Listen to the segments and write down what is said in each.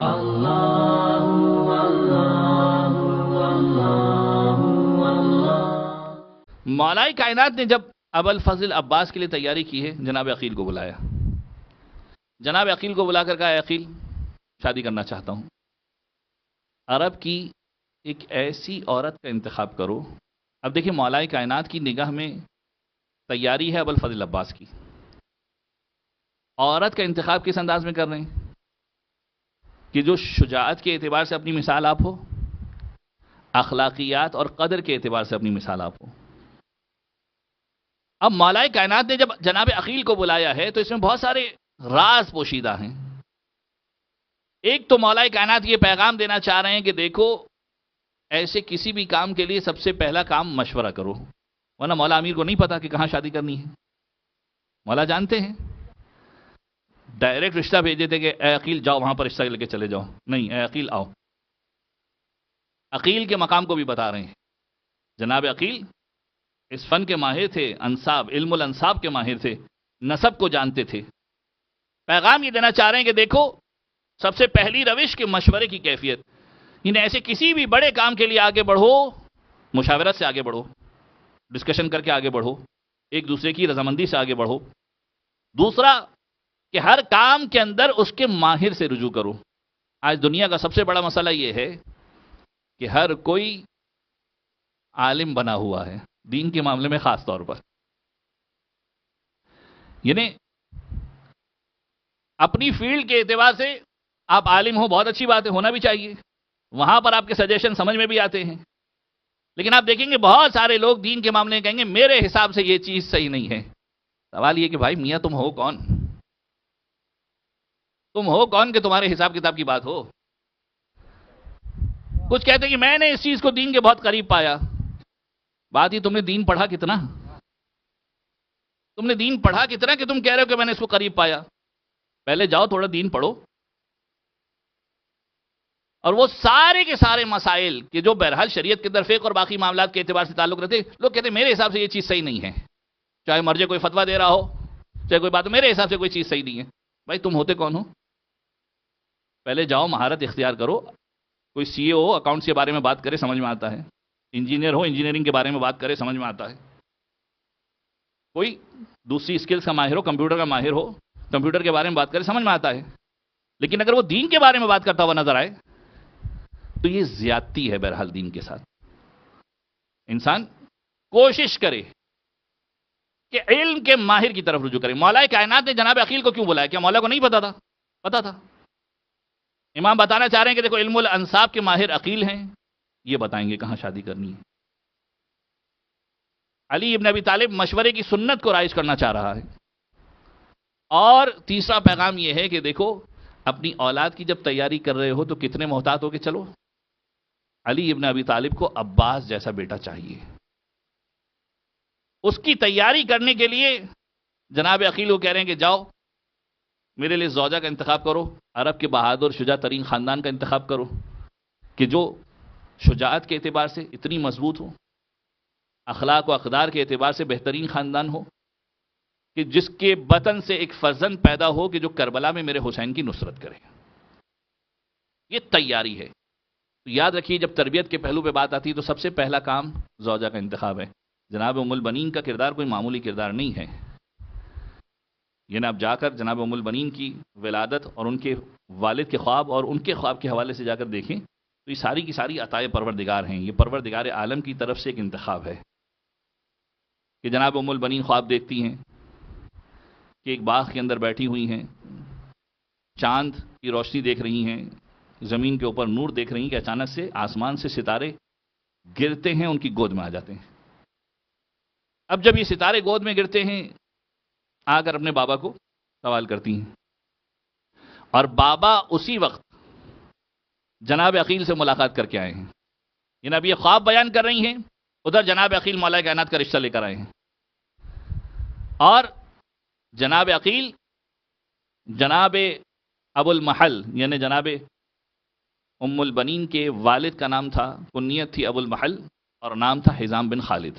مولا کائنات نے جب ابوالفضل عباس کے لیے تیاری کی ہے، جناب عقیل کو بلایا. جناب عقیل کو بلا کر کہا، اے عقیل شادی کرنا چاہتا ہوں، عرب کی ایک ایسی عورت کا انتخاب کرو. اب دیکھیں مولا کائنات کی نگاہ میں تیاری ہے ابوالفضل عباس کی. عورت کا انتخاب کس انداز میں کر رہے ہیں کہ جو شجاعت کے اعتبار سے اپنی مثال آپ ہو، اخلاقیات اور قدر کے اعتبار سے اپنی مثال آپ ہو. اب مولا کائنات نے جب جناب عقیل کو بلایا ہے تو اس میں بہت سارے راز پوشیدہ ہیں. ایک تو مولا کائنات یہ پیغام دینا چاہ رہے ہیں کہ دیکھو، ایسے کسی بھی کام کے لیے سب سے پہلا کام مشورہ کرو، ورنہ مولا امیر کو نہیں پتا کہ کہاں شادی کرنی ہے. مولا جانتے ہیں، ڈائریکٹ رشتہ بھیج دیتے کہ اے عقیل جاؤ وہاں پر رشتہ لے کے چلے جاؤ. نہیں، اے عقیل آؤ. عقیل کے مقام کو بھی بتا رہے ہیں. جناب عقیل اس فن کے ماہر تھے، انساب، علم الانساب کے ماہر تھے، نسب کو جانتے تھے. پیغام یہ دینا چاہ رہے ہیں کہ دیکھو، سب سے پہلی روش کے مشورے کی کیفیت، انہیں ایسے کسی بھی بڑے کام کے لیے آگے بڑھو، مشاورت سے آگے بڑھو، ڈسکشن کر کے آگے بڑھو، ایک دوسرے کی رضامندی سے آگے بڑھو. دوسرا کہ ہر کام کے اندر اس کے ماہر سے رجوع کرو. آج دنیا کا سب سے بڑا مسئلہ یہ ہے کہ ہر کوئی عالم بنا ہوا ہے، دین کے معاملے میں خاص طور پر. یعنی اپنی فیلڈ کے اعتبار سے آپ عالم ہو، بہت اچھی بات ہے، ہونا بھی چاہیے، وہاں پر آپ کے سجیشن سمجھ میں بھی آتے ہیں. لیکن آپ دیکھیں گے بہت سارے لوگ دین کے معاملے میں کہیں گے میرے حساب سے یہ چیز صحیح نہیں ہے. سوال یہ کہ بھائی میاں تم ہو کون؟ تم ہو کون کہ تمہارے حساب کتاب کی بات ہو؟ کچھ کہتے ہیں کہ میں نے اس چیز کو دین کے بہت قریب پایا. بات ہی تم نے دین پڑھا کتنا؟ تم نے دین پڑھا کتنا کہ تم کہہ رہے ہو کہ میں نے اس کو قریب پایا؟ پہلے جاؤ تھوڑا دین پڑھو. اور وہ سارے کے سارے مسائل کہ جو بہرحال شریعت کے درفیق اور باقی معاملات کے اعتبار سے تعلق رہتے، لوگ کہتے ہیں میرے حساب سے یہ چیز صحیح نہیں ہے. چاہے مرجع کوئی فتویٰ دے رہا ہو، چاہے کوئی بات، میرے حساب سے کوئی چیز صحیح نہیں ہے. بھائی تم ہوتے کون ہو؟ پہلے جاؤ مہارت اختیار کرو. کوئی سی اے ہو، اکاؤنٹس کے بارے میں بات کرے، سمجھ میں آتا ہے. انجینئر ہو، انجینئرنگ کے بارے میں بات کرے، سمجھ میں آتا ہے. کوئی دوسری اسکلز کا ماہر ہو، کمپیوٹر کا ماہر ہو، کمپیوٹر کے بارے میں بات کرے، سمجھ میں آتا ہے. لیکن اگر وہ دین کے بارے میں بات کرتا ہوا نظر آئے تو یہ زیادتی ہے. بہرحال دین کے ساتھ انسان کوشش کرے کہ علم کے ماہر کی طرف رجوع کرے. مولا کائنات نے جناب عقیل کو کیوں بلایا؟ کیا مولا کو نہیں پتا تھا؟ پتا تھا. امام بتانا چاہ رہے ہیں کہ دیکھو علم الانساب کے ماہر عقیل ہیں، یہ بتائیں گے کہاں شادی کرنی ہے. علی ابن ابی طالب مشورے کی سنت کو رائج کرنا چاہ رہا ہے. اور تیسرا پیغام یہ ہے کہ دیکھو، اپنی اولاد کی جب تیاری کر رہے ہو تو کتنے محتاط ہو کے چلو. علی ابن ابی طالب کو عباس جیسا بیٹا چاہیے. اس کی تیاری کرنے کے لیے جناب عقیل کو کہہ رہے ہیں کہ جاؤ میرے لیے زوجہ کا انتخاب کرو، عرب کے بہادر شجاع ترین خاندان کا انتخاب کرو کہ جو شجاعت کے اعتبار سے اتنی مضبوط ہو، اخلاق و اقدار کے اعتبار سے بہترین خاندان ہو، کہ جس کے بطن سے ایک فرزند پیدا ہو کہ جو کربلا میں میرے حسین کی نصرت کرے. یہ تیاری ہے. تو یاد رکھیے جب تربیت کے پہلو پہ بات آتی ہے تو سب سے پہلا کام زوجہ کا انتخاب ہے. جناب ام البنین کا کردار کوئی معمولی کردار نہیں ہے. یعنی آپ جا کر جناب ام البنین کی ولادت اور ان کے والد کے خواب اور ان کے خواب کے حوالے سے جا کر دیکھیں تو یہ ساری کی ساری عطائے پروردگار ہیں. یہ پروردگار عالم کی طرف سے ایک انتخاب ہے کہ جناب ام البنین خواب دیکھتی ہیں کہ ایک باغ کے اندر بیٹھی ہوئی ہیں، چاند کی روشنی دیکھ رہی ہیں، زمین کے اوپر نور دیکھ رہی ہیں کہ اچانک سے آسمان سے ستارے گرتے ہیں، ان کی گود میں آ جاتے ہیں. اب جب یہ ستارے گود میں گرتے ہیں، آ کر اپنے بابا کو سوال کرتی ہیں، اور بابا اسی وقت جناب عقیل سے ملاقات کر کے آئے ہیں. یعنی اب یہ خواب بیان کر رہی ہیں، ادھر جناب عقیل مولا کائنات کا رشتہ لے کر آئے ہیں. اور جناب عقیل جناب ابو المحل یعنی جناب ام البنین کے والد کا نام تھا، کنیت تھی ابو المحل، اور نام تھا حزام بن خالد.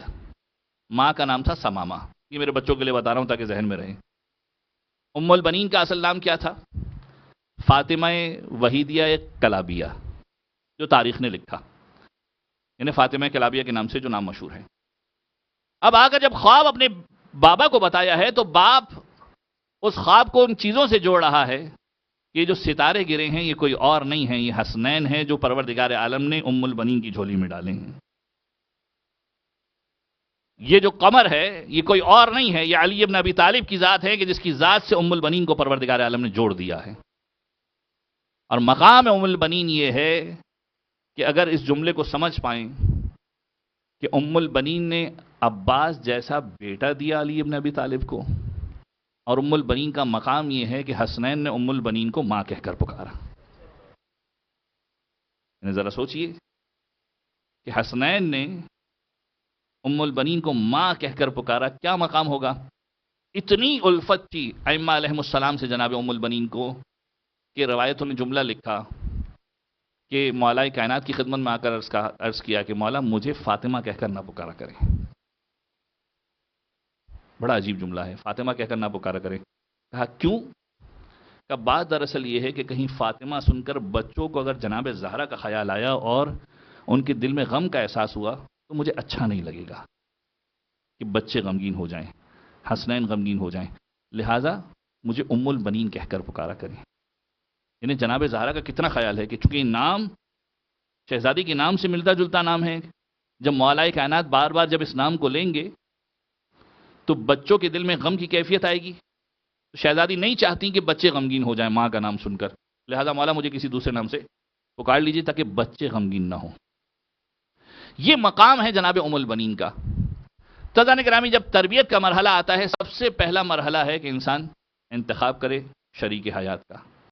ماں کا نام تھا سمامہ. یہ میرے بچوں کے لیے بتا رہا ہوں تاکہ ذہن میں رہے. ام البنین کا اصل نام کیا تھا؟ فاطمہ وحیدیہ کلابیہ جو تاریخ نے لکھا، یعنی فاطمہ کلابیہ کے نام سے جو نام مشہور ہے. اب آ کر جب خواب اپنے بابا کو بتایا ہے تو باپ اس خواب کو ان چیزوں سے جوڑ رہا ہے کہ یہ جو ستارے گرے ہیں یہ کوئی اور نہیں ہیں، یہ حسنین ہیں جو پروردگار عالم نے ام البنین کی جھولی میں ڈالے ہیں. یہ جو قمر ہے یہ کوئی اور نہیں ہے، یہ علی ابن ابی طالب کی ذات ہے کہ جس کی ذات سے ام البنین کو پروردگار عالم نے جوڑ دیا ہے. اور مقام ام البنین یہ ہے کہ اگر اس جملے کو سمجھ پائیں کہ ام البنین نے عباس جیسا بیٹا دیا علی ابن ابی طالب کو، اور ام البنین کا مقام یہ ہے کہ حسنین نے ام البنین کو ماں کہہ کر پکارا. یعنی ذرا سوچئے کہ حسنین نے ام البنین کو ماں کہہ کر پکارا، کیا مقام ہوگا. اتنی الفت تھی ائمہ علیہم السلام سے جناب ام البنین کو کہ روایتوں نے جملہ لکھا کہ مولا کائنات کی خدمت میں آ کر عرض کیا کہ مولا مجھے فاطمہ کہہ کر نہ پکارا کریں. بڑا عجیب جملہ ہے، فاطمہ کہہ کر نہ پکارا کریں. کہا کیوں؟ کہ بات دراصل یہ ہے کہ کہیں فاطمہ سن کر بچوں کو اگر جناب زہرا کا خیال آیا اور ان کے دل میں غم کا احساس ہوا تو مجھے اچھا نہیں لگے گا کہ بچے غمگین ہو جائیں، حسنین غمگین ہو جائیں، لہٰذا مجھے ام البنین کہہ کر پکارا کریں. یعنی جناب زہرا کا کتنا خیال ہے کہ چونکہ نام شہزادی کے نام سے ملتا جلتا نام ہے، جب مولا کائنات بار بار جب اس نام کو لیں گے تو بچوں کے دل میں غم کی کیفیت آئے گی. تو شہزادی نہیں چاہتی کہ بچے غمگین ہو جائیں ماں کا نام سن کر، لہذا مولا مجھے کسی دوسرے نام سے پکار لیجیے تاکہ بچے غمگین نہ ہوں. یہ مقام ہے جناب ام البنین کا. تزان گرامی جب تربیت کا مرحلہ آتا ہے سب سے پہلا مرحلہ ہے کہ انسان انتخاب کرے شریک حیات کا.